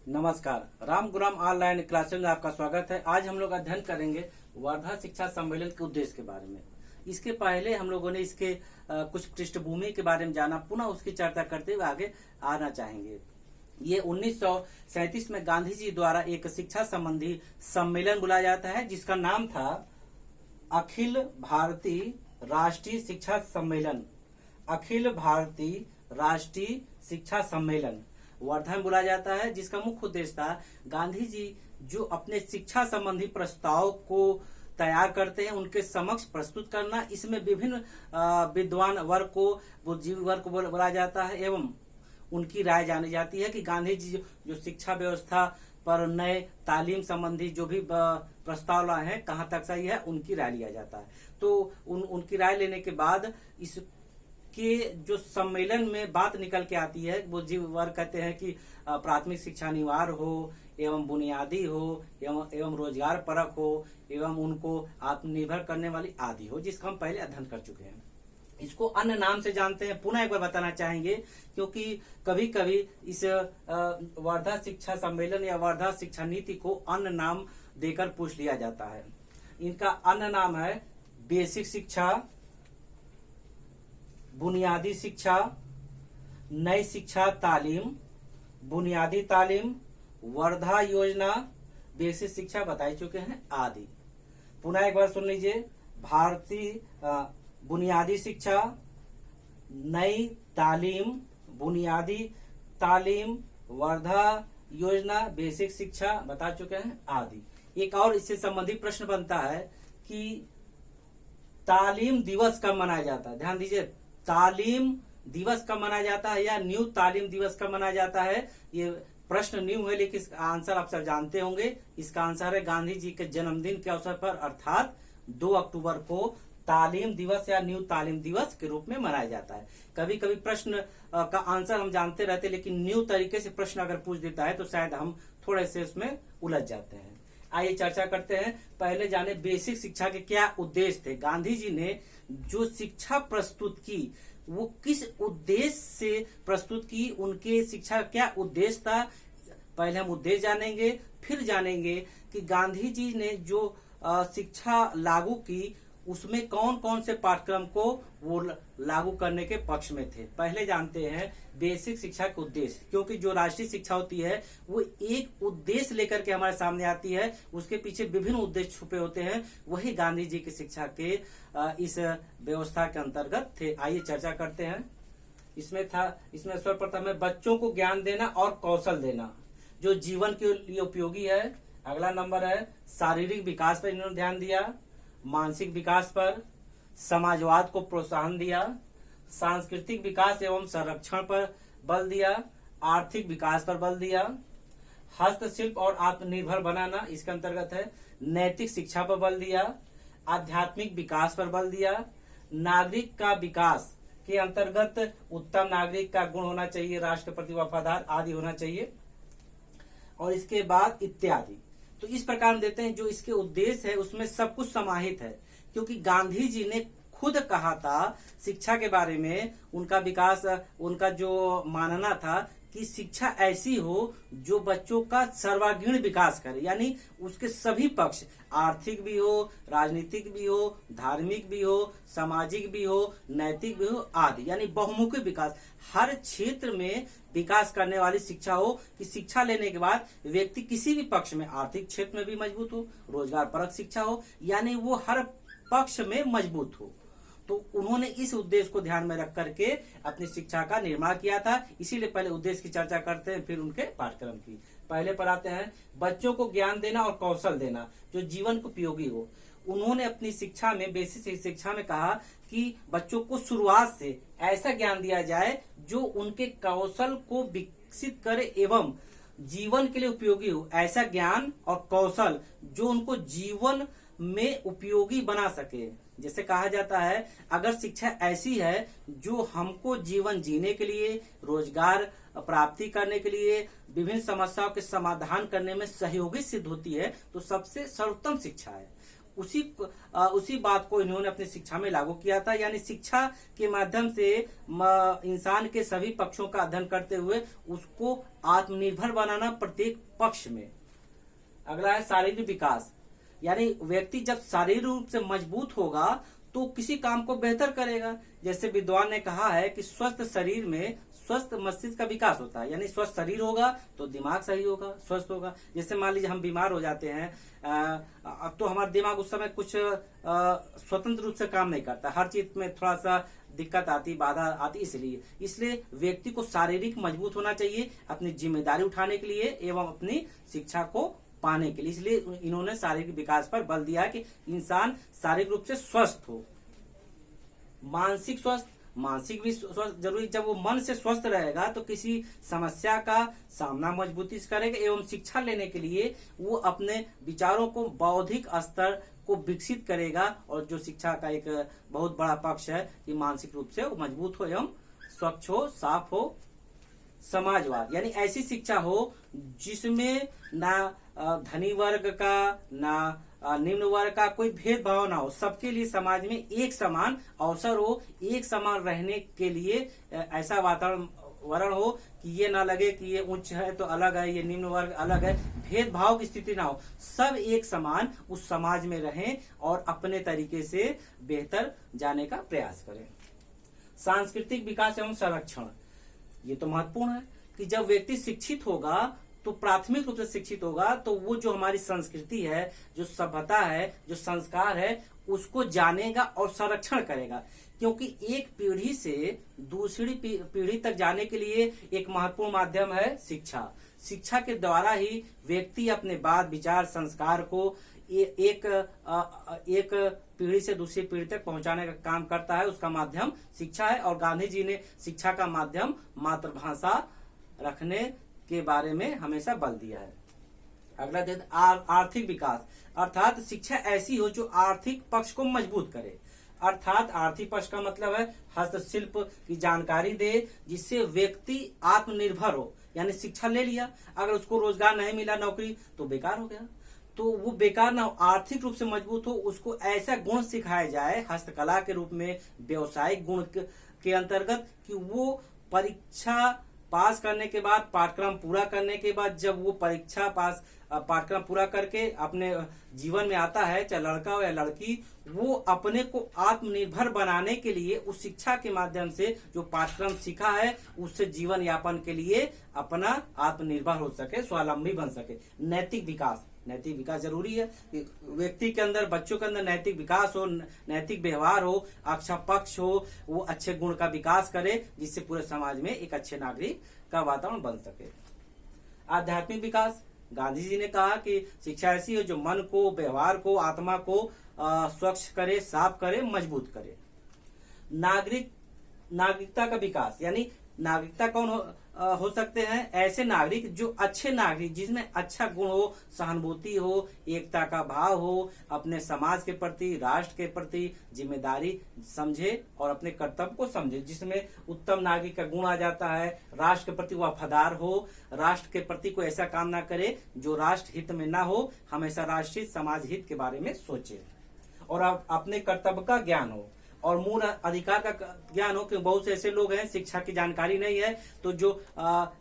नमस्कार। Ram गुराम online classes में आपका स्वागत है। आज हम लोग अध्ययन करेंगे वर्धा शिक्षा सम्मेलन के उद्देश्य के बारे में। इसके पहले हम लोगों ने इसके कुछ पृष्ठभूमि के बारे में जाना, पुनः उसकी चर्चा करते हुए आगे आना चाहेंगे। ये 1937 में गांधी जी द्वारा एक शिक्षा संबंधी सम्मेलन बुलाया जाता है, जिसका नाम था अखिल भारतीय राष्ट्रीय शिक्षा सम्मेलन। अखिल भारतीय राष्ट्रीय शिक्षा सम्मेलन वर्धा में बुलाया जाता है, जिसका मुख्य उद्देश्य था गांधी जी जो अपने शिक्षा संबंधी प्रस्ताव को तैयार करते हैं उनके समक्ष प्रस्तुत करना। इसमें विभिन्न विद्वान वर्ग को, बुद्धिजीवी वर्ग को बुलाया जाता है एवं उनकी राय जानी जाती है कि गांधी जी जो शिक्षा व्यवस्था पर नए तालीम संबंधी जो भी प्रस्ताव लाए हैं कहाँ तक सही है, उनकी राय लिया जाता है। तो उनकी राय लेने के बाद इस कि जो सम्मेलन में बात निकल के आती है, वो जीव वर्ग कहते हैं कि प्राथमिक शिक्षा अनिवार्य हो एवं बुनियादी हो एवं रोजगार परक हो एवं उनको आत्मनिर्भर करने वाली आदि हो, जिसका हम पहले अध्ययन कर चुके हैं। इसको अन्य नाम से जानते हैं, पुनः एक बार बताना चाहेंगे, क्योंकि कभी कभी इस वर्धा शिक्षा सम्मेलन या वर्धा शिक्षा नीति को अन्य नाम देकर पूछ लिया जाता है। इनका अन्य नाम है बेसिक शिक्षा, बुनियादी शिक्षा, नई शिक्षा तालीम, बुनियादी तालीम, वर्धा योजना, बेसिक शिक्षा बताई चुके हैं आदि। पुनः एक बार सुन लीजिए। भारतीय बुनियादी शिक्षा, नई तालीम, बुनियादी तालीम, वर्धा योजना, बेसिक शिक्षा बता चुके हैं आदि। एक और इससे संबंधित प्रश्न बनता है कि तालीम दिवस कब मनाया जाता है। ध्यान दीजिए, तालीम दिवस कब मनाया जाता है या न्यू तालीम दिवस कब मनाया जाता है। ये प्रश्न न्यू है, लेकिन इसका आंसर आप सब जानते होंगे। इसका आंसर है गांधी जी के जन्मदिन के अवसर पर, अर्थात 2 अक्टूबर को तालीम दिवस या न्यू तालीम दिवस के रूप में मनाया जाता है। कभी कभी प्रश्न का आंसर हम जानते रहते, लेकिन न्यू तरीके से प्रश्न अगर पूछ देता है तो शायद हम थोड़े से उसमें उलझ जाते हैं। आइए चर्चा करते हैं। पहले जाने बेसिक शिक्षा के क्या उद्देश्य थे। गांधी जी ने जो शिक्षा प्रस्तुत की वो किस उद्देश्य से प्रस्तुत की, उनके शिक्षा का क्या उद्देश्य था, पहले हम उद्देश्य जानेंगे, फिर जानेंगे कि गांधी जी ने जो शिक्षा लागू की उसमें कौन कौन से पाठ्यक्रम को वो लागू करने के पक्ष में थे। पहले जानते हैं बेसिक शिक्षा के उद्देश्य, क्योंकि जो राष्ट्रीय शिक्षा होती है वो एक उद्देश्य लेकर के हमारे सामने आती है, उसके पीछे विभिन्न उद्देश्य छुपे होते हैं। वही गांधी जी की शिक्षा के इस व्यवस्था के अंतर्गत थे। आइए चर्चा करते हैं। इसमें सर्वप्रथम है बच्चों को ज्ञान देना और कौशल देना जो जीवन के लिए उपयोगी है। अगला नंबर है शारीरिक विकास पर इन्होंने ध्यान दिया, मानसिक विकास पर, समाजवाद को प्रोत्साहन दिया, सांस्कृतिक विकास एवं संरक्षण पर बल दिया, आर्थिक विकास पर बल दिया, हस्तशिल्प और आत्मनिर्भर बनाना इसके अंतर्गत है, नैतिक शिक्षा पर बल दिया, आध्यात्मिक विकास पर बल दिया, नागरिक का विकास के अंतर्गत उत्तम नागरिक का गुण होना चाहिए, राष्ट्र के प्रति वफादार आदि होना चाहिए, और इसके बाद इत्यादि। तो इस प्रकार हम देते हैं जो इसके उद्देश्य है उसमें सब कुछ समाहित है, क्योंकि गांधी जी ने खुद कहा था शिक्षा के बारे में, उनका विकास, उनका जो मानना था कि शिक्षा ऐसी हो जो बच्चों का सर्वांगीण विकास करे, यानी उसके सभी पक्ष, आर्थिक भी हो, राजनीतिक भी हो, धार्मिक भी हो, सामाजिक भी हो, नैतिक भी हो आदि, यानी बहुमुखी विकास, हर क्षेत्र में विकास करने वाली शिक्षा हो कि शिक्षा लेने के बाद व्यक्ति किसी भी पक्ष में, आर्थिक क्षेत्र में भी मजबूत हो, रोजगार परक शिक्षा हो, यानी वो हर पक्ष में मजबूत हो। तो उन्होंने इस उद्देश्य को ध्यान में रख करके अपनी शिक्षा का निर्माण किया था। इसीलिए पहले उद्देश्य की चर्चा करते हैं, फिर उनके पाठ्यक्रम की। पहले पर आते हैं बच्चों को ज्ञान देना और कौशल देना जो जीवन को उपयोगी हो। उन्होंने अपनी शिक्षा में, बेसिक शिक्षा में कहा कि बच्चों को शुरुआत से ऐसा ज्ञान दिया जाए जो उनके कौशल को विकसित करे एवं जीवन के लिए उपयोगी हो। ऐसा ज्ञान और कौशल जो उनको जीवन में उपयोगी बना सके। जैसे कहा जाता है, अगर शिक्षा ऐसी है जो हमको जीवन जीने के लिए, रोजगार प्राप्ति करने के लिए, विभिन्न समस्याओं के समाधान करने में सहयोगी सिद्ध होती है, तो सबसे सर्वोत्तम शिक्षा है। उसी बात को इन्होंने अपनी शिक्षा में लागू किया था। यानी शिक्षा के माध्यम से इंसान के सभी पक्षों का अध्ययन करते हुए उसको आत्मनिर्भर बनाना प्रत्येक पक्ष में। अगला है शारीरिक विकास। यानी व्यक्ति जब शारीरिक रूप से मजबूत होगा तो किसी काम को बेहतर करेगा। जैसे विद्वान ने कहा है कि स्वस्थ शरीर में स्वस्थ मस्तिष्क का विकास होता है। यानी स्वस्थ शरीर होगा तो दिमाग सही होगा, स्वस्थ होगा। जैसे मान लीजिए हम बीमार हो जाते हैं तो हमारा दिमाग उस समय कुछ स्वतंत्र रूप से काम नहीं करता, हर चीज में थोड़ा सा दिक्कत आती, बाधा आती। इसलिए व्यक्ति को शारीरिक मजबूत होना चाहिए अपनी जिम्मेदारी उठाने के लिए एवं अपनी शिक्षा को पाने के लिए। इसलिए इन्होंने शारीरिक विकास पर बल दिया कि इंसान शारीरिक रूप से स्वस्थ हो। मानसिक भी स्वस्थ जरूरी। जब वो मन से स्वस्थ रहेगा तो किसी समस्या का सामना मजबूती से करेगा एवं शिक्षा लेने के लिए वो अपने विचारों को बौद्धिक स्तर को विकसित करेगा। और जो शिक्षा का एक बहुत बड़ा पक्ष है कि मानसिक रूप से वो मजबूत हो एवं स्वच्छ हो, साफ हो। समाजवाद यानी ऐसी शिक्षा हो जिसमें ना धनी वर्ग का ना निम्न वर्ग का कोई भेदभाव ना हो, सबके लिए समाज में एक समान अवसर हो, एक समान रहने के लिए ऐसा वातावरण हो कि ये ना लगे कि ये उच्च है तो अलग है, ये निम्न वर्ग अलग है, भेदभाव की स्थिति ना हो, सब एक समान उस समाज में रहें और अपने तरीके से बेहतर जाने का प्रयास करें। सांस्कृतिक विकास एवं संरक्षण ये तो महत्वपूर्ण है कि जब व्यक्ति शिक्षित होगा तो प्राथमिक रूप से शिक्षित होगा तो वो जो हमारी संस्कृति है, जो सभ्यता है, जो संस्कार है, उसको जानेगा और संरक्षण करेगा। क्योंकि एक पीढ़ी से दूसरी पीढ़ी तक जाने के लिए एक महत्वपूर्ण माध्यम है शिक्षा। शिक्षा के द्वारा ही व्यक्ति अपने बात, विचार, संस्कार को एक पीढ़ी से दूसरी पीढ़ी तक पहुंचाने का काम करता है। उसका माध्यम शिक्षा है। और गांधी जी ने शिक्षा का माध्यम मातृभाषा रखने के बारे में हमेशा बल दिया है। अगला दिन आर्थिक विकास, अर्थात शिक्षा ऐसी हो जो आर्थिक पक्ष को मजबूत करे। अर्थात आर्थिक पक्ष का मतलब है हस्तशिल्प की जानकारी दे जिससे व्यक्ति आत्मनिर्भर हो। यानी शिक्षा ले लिया, अगर उसको रोजगार नहीं मिला, नौकरी, तो बेकार हो गया। तो वो बेकार ना हो, आर्थिक रूप से मजबूत हो, उसको ऐसा गुण सिखाया जाए हस्तकला के रूप में, व्यवसायिक गुण के अंतर्गत कि वो परीक्षा पास करने के बाद, पाठ्यक्रम पूरा करने के बाद, जब वो पाठ्यक्रम पूरा करके अपने जीवन में आता है, चाहे लड़का हो या लड़की, वो अपने को आत्मनिर्भर बनाने के लिए उस शिक्षा के माध्यम से जो पाठ्यक्रम सीखा है उससे जीवन यापन के लिए अपना आत्मनिर्भर हो सके, स्वावलंबी बन सके। नैतिक विकास जरूरी है कि व्यक्ति के अंदर, बच्चों के अंदर नैतिक विकास हो, नैतिक व्यवहार हो, अच्छा पक्ष हो, वो अच्छे गुण का विकास करे जिससे पूरे समाज में एक अच्छे नागरिक का वातावरण बन सके। आध्यात्मिक विकास, गांधी जी ने कहा कि शिक्षा ऐसी है जो मन को, व्यवहार को, आत्मा को स्वच्छ करे, साफ करे, मजबूत करे। नागरिकता का विकास यानी नागरिकता कौन हो सकते हैं? ऐसे नागरिक जो अच्छे नागरिक, जिसमें अच्छा गुण हो, सहानुभूति हो, एकता का भाव हो, अपने समाज के प्रति, राष्ट्र के प्रति जिम्मेदारी समझे और अपने कर्तव्य को समझे, जिसमें उत्तम नागरिक का गुण आ जाता है। राष्ट्र के प्रति वफादार हो, राष्ट्र के प्रति कोई ऐसा काम ना करे जो राष्ट्र हित में ना हो, हमेशा राष्ट्रीय समाज हित के बारे में सोचे और अपने कर्तव्य का ज्ञान हो और मूल अधिकार का ज्ञान हो। क्योंकि बहुत से ऐसे लोग हैं शिक्षा की जानकारी नहीं है, तो जो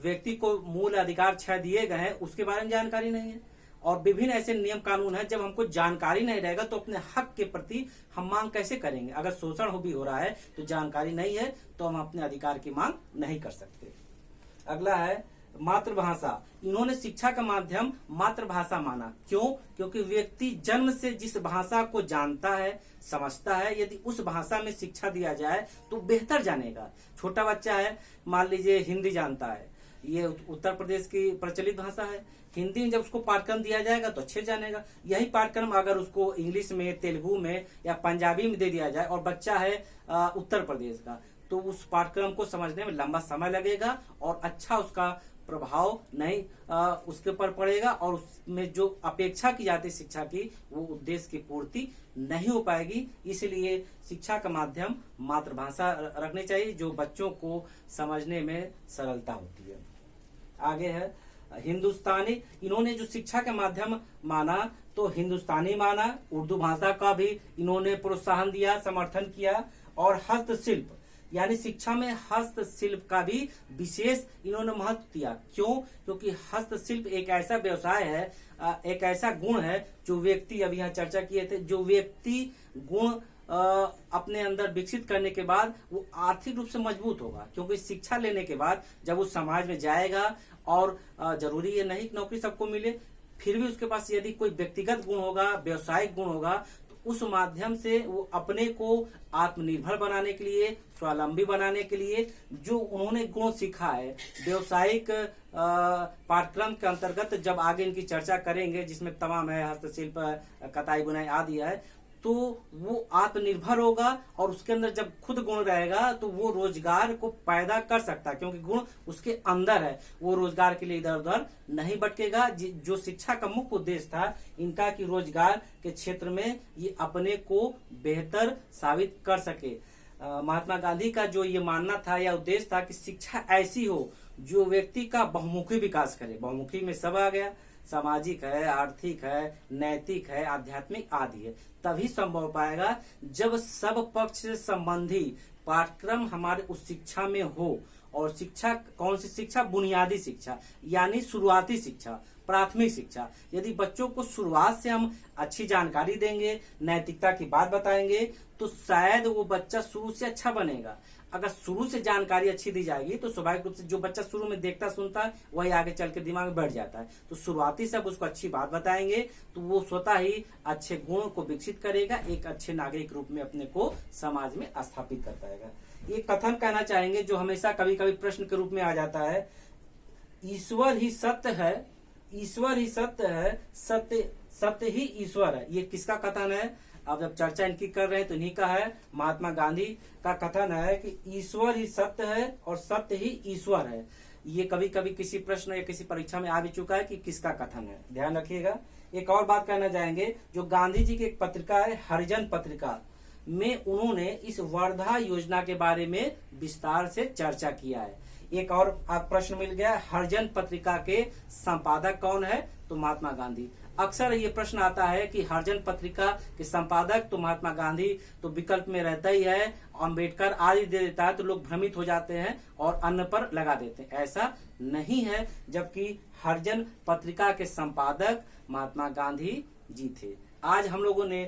व्यक्ति को मूल अधिकार 6 दिए गए हैं उसके बारे में जानकारी नहीं है। और विभिन्न ऐसे नियम कानून हैं, जब हमको जानकारी नहीं रहेगा तो अपने हक के प्रति हम मांग कैसे करेंगे? अगर शोषण भी हो रहा है तो जानकारी नहीं है तो हम अपने अधिकार की मांग नहीं कर सकते। अगला है मातृभाषा। इन्होंने शिक्षा का माध्यम मातृभाषा माना। क्यों? क्योंकि व्यक्ति जन्म से जिस भाषा को जानता है, समझता है, यदि उस भाषा में शिक्षा दिया जाए तो बेहतर जानेगा। छोटा बच्चा है, मान लीजिए हिंदी जानता है, ये उत्तर प्रदेश की प्रचलित भाषा है, हिंदी में जब उसको पाठ्यक्रम दिया जाएगा तो अच्छे जानेगा। यही पाठ्यक्रम अगर उसको इंग्लिश में, तेलुगु में या पंजाबी में दे दिया जाए और बच्चा है उत्तर प्रदेश का, तो उस पाठ्यक्रम को समझने में लंबा समय लगेगा और अच्छा उसका प्रभाव नहीं उसके ऊपर पड़ेगा और उसमें जो अपेक्षा की जाती है शिक्षा की, वो उद्देश्य की पूर्ति नहीं हो पाएगी। इसलिए शिक्षा का माध्यम मातृभाषा रखनी चाहिए जो बच्चों को समझने में सरलता होती है। आगे है हिंदुस्तानी, इन्होंने जो शिक्षा के माध्यम माना तो हिंदुस्तानी माना, उर्दू भाषा का भी इन्होंने प्रोत्साहन दिया, समर्थन किया, और हस्तशिल्प यानी शिक्षा में हस्तशिल्प का भी विशेष इन्होंने महत्व दिया। क्यों? क्योंकि हस्तशिल्प एक ऐसा व्यवसाय है, एक ऐसा गुण है जो व्यक्ति, अभी यहाँ चर्चा किए थे, जो व्यक्ति गुण अपने अंदर विकसित करने के बाद वो आर्थिक रूप से मजबूत होगा। क्योंकि शिक्षा लेने के बाद जब वो समाज में जाएगा, और जरूरी ये नहीं कि नौकरी सबको मिले, फिर भी उसके पास यदि कोई व्यक्तिगत गुण होगा, व्यवसायिक गुण होगा, उस माध्यम से वो अपने को आत्मनिर्भर बनाने के लिए, स्वावलंबी बनाने के लिए जो उन्होंने गुण सीखा है, व्यवसायिक पाठ्यक्रम के अंतर्गत जब आगे इनकी चर्चा करेंगे, जिसमें तमाम है, हस्तशिल्प, कताई बुनाई आदि है, तो वो आत्मनिर्भर होगा, और उसके अंदर जब खुद गुण रहेगा तो वो रोजगार को पैदा कर सकता है, क्योंकि गुण उसके अंदर है। वो रोजगार के लिए इधर उधर नहीं भटकेगा। जो शिक्षा का मुख्य उद्देश्य था इनका, कि रोजगार के क्षेत्र में ये अपने को बेहतर साबित कर सके। महात्मा गांधी का जो ये मानना था या उद्देश्य था कि शिक्षा ऐसी हो जो व्यक्ति का बहुमुखी विकास करे। बहुमुखी में सब आ गया, सामाजिक है, आर्थिक है, नैतिक है, आध्यात्मिक आदि है। तभी संभव हो पाएगा जब सब पक्ष से संबंधी पाठ्यक्रम हमारे उस शिक्षा में हो। और शिक्षा कौन सी शिक्षा? बुनियादी शिक्षा यानी शुरुआती शिक्षा, प्राथमिक शिक्षा। यदि बच्चों को शुरुआत से हम अच्छी जानकारी देंगे, नैतिकता की बात बताएंगे, तो शायद वो बच्चा शुरू से अच्छा बनेगा। अगर शुरू से जानकारी अच्छी दी जाएगी तो स्वाभाविक रूप से जो बच्चा शुरू में देखता सुनता है वही आगे चल के दिमाग में बैठ जाता है। तो शुरुआती से उसको अच्छी बात बताएंगे तो वो स्वतः ही अच्छे गुणों को विकसित करेगा, एक अच्छे नागरिक रूप में अपने को समाज में स्थापित कर पाएगा। ये कथन कहना चाहेंगे जो हमेशा कभी कभी प्रश्न के रूप में आ जाता है, ईश्वर ही सत्य है, ईश्वर ही सत्य है, सत्य सत्य ही ईश्वर है। ये किसका कथन है? अब जब चर्चा इनकी कर रहे हैं तो इन्हीं का है। महात्मा गांधी का कथन है कि ईश्वर ही सत्य है और सत्य ही ईश्वर है। ये कभी कभी किसी प्रश्न या किसी परीक्षा में आ भी चुका है कि किसका कथन है, ध्यान रखिएगा। एक और बात कहना चाहेंगे, जो गांधी जी की एक पत्रिका है हरिजन पत्रिका में, उन्होंने इस वर्धा योजना के बारे में विस्तार से चर्चा किया है। एक और प्रश्न मिल गया, हरिजन पत्रिका के संपादक कौन है? तो महात्मा गांधी। अक्सर ये प्रश्न आता है कि हरिजन पत्रिका के संपादक तो महात्मा गांधी तो विकल्प में रहता ही है, अंबेडकर आदि दे देता है तो लोग भ्रमित हो जाते हैं और अन्य पर लगा देते हैं। ऐसा नहीं है, जबकि हरिजन पत्रिका के संपादक महात्मा गांधी जी थे। आज हम लोगों ने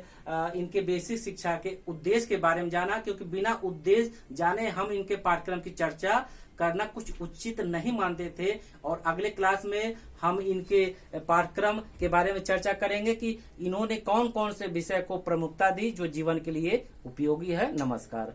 इनके बेसिक शिक्षा के उद्देश्य के बारे में जाना, क्योंकि बिना उद्देश्य जाने हम इनके पाठ्यक्रम की चर्चा करना कुछ उचित नहीं मानते थे। और अगले क्लास में हम इनके पाठ्यक्रम के बारे में चर्चा करेंगे कि इन्होंने कौन कौन से विषय को प्रमुखता दी जो जीवन के लिए उपयोगी है। नमस्कार।